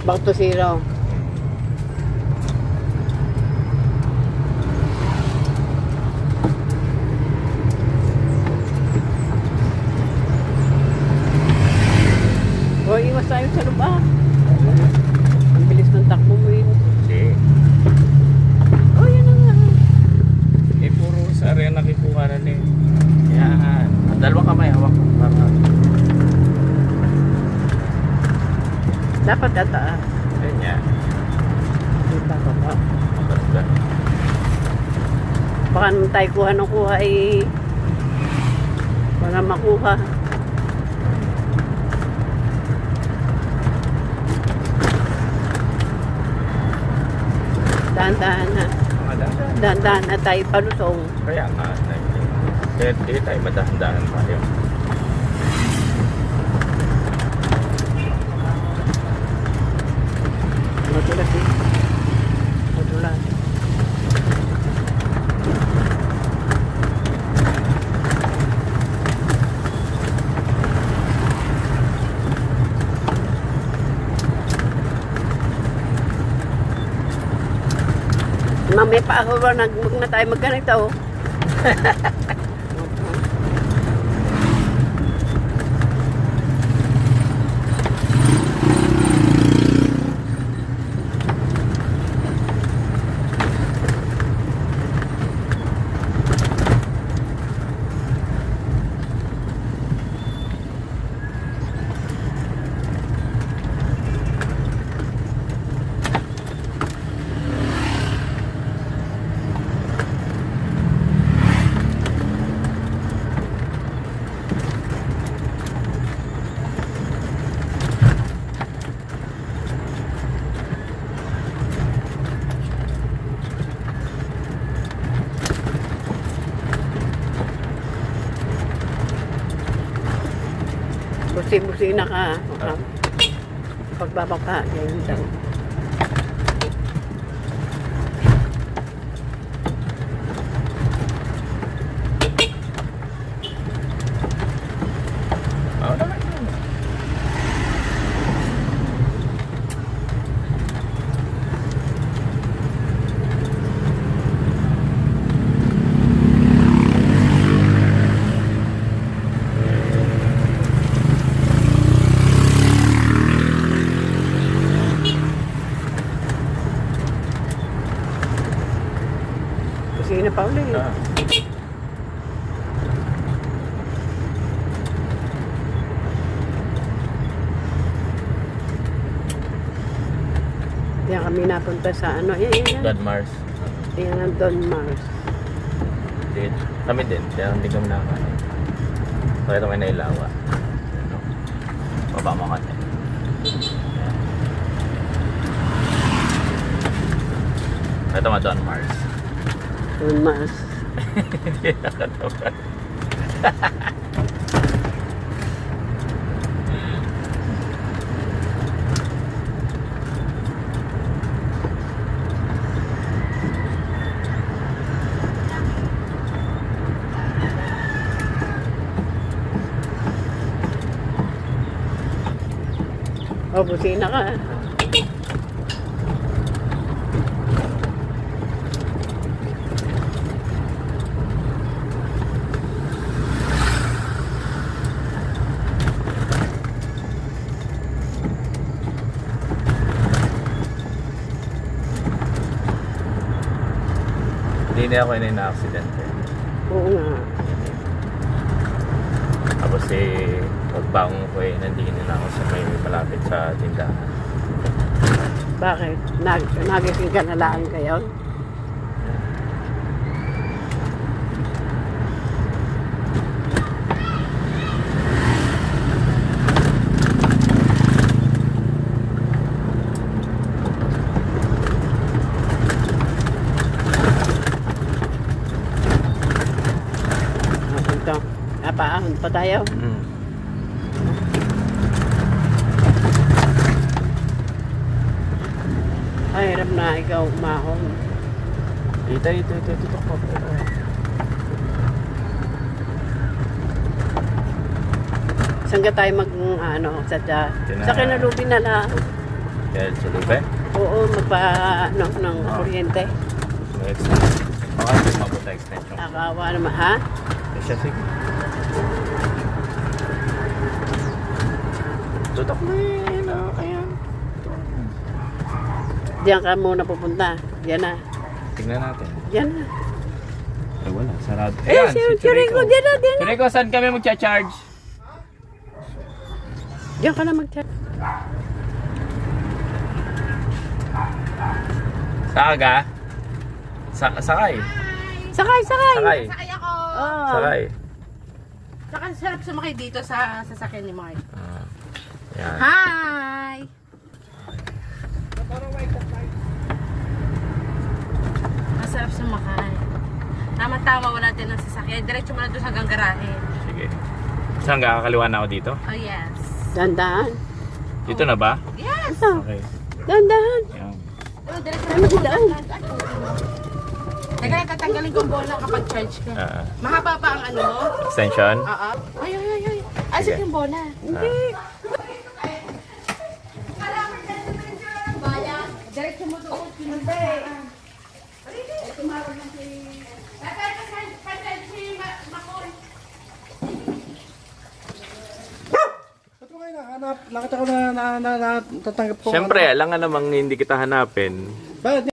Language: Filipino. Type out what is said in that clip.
Back to zero. O, iwas tayo sa loob ah. Ang bilis ng takbo mo yun. Hindi. Oh, yan na nga. Eh, puro sa area nakikuha na eh. Yan. Dalawang kamay, hawak ko. Dapat ata ah. Ganyan. Kita ko pa. Basta. Baka nung tayo kuha ng kuha eh. Wala makuha. Dahan-dahan na. Mga dahan. Dahan-dahan na tayo palusong. Kaya nga. Kaya di tayo madahan-dahan tayo. Madulas eh. Madulas. Mamaya pa ako huwag na tayo magganito. Busi-busi na ka. Pagbabaka, ganyan daw. Oo naman. Busi na pa ulit. Ah. Diyan kami napunta sa ano. Yan. God Mars. Yan ang Don Mars. Din. Kami din. Kaya hindi kami nakakain. Kaya ito may nailawa. Baba mo ka niya. Ito mga Don Mars. Don Mars. Hindi nakatawa. O, busi na ka. Hindi na ako na-accident eh. Oo nga. Tapos pagbangon ko nandito na ako sa may malapit sa tindahan. Bakit? Nagising ka na lang kayo? Ito. Paahon pa tayo. Ay, hirap na ikaw umahon. Ito ko. Saan ka tayo sa kinalubin na lang. Kaya Chulupe. Oo, magpa, ano, ng kuryente. May extension. Baka hindi mabuta extension. Nakawa naman, ha? Siya, sige. Tutok na yun. Kaya. Diyan ka muna pupunta. Diyan na. Tingnan natin. Diyan na. Ay, wala. Sarado. Si Chirico, diyan na, diyan na. Chirico, saan kami magcha-charge? Diyan ka na mag-check. Saka? Sakay. Sakay, sakay. Sakay. Sakay ako. Oo. Sakay. Saka sarap sumakay dito sa sasakyan ni Mark. Yan. Hi! Masarap sumakay. Tama-tama wala din ng sasakyan. Diretso mo na doon hanggang garahe. Sige. Saan kakaliwa na ako dito? Oh yes. Dandahan. Dito na ba? Yes! Ito. Okay. Dandahan. Yan. Oh, diretso Ay, magdaan. Teka, tatanggalin ko ang bola kapag charge ka. Mahaba pa ang ano mo? Extension? Oo. Ay, ay, ay, ay. Asan Sige. yung bola? Hindi. Diretso mo doon. Hindi. Tumawag lang si... Ba't mo kayo nahanap? Nakita ko na natatanggap ko. Siyempre, alam nga namang hindi kita hanapin. Bakit?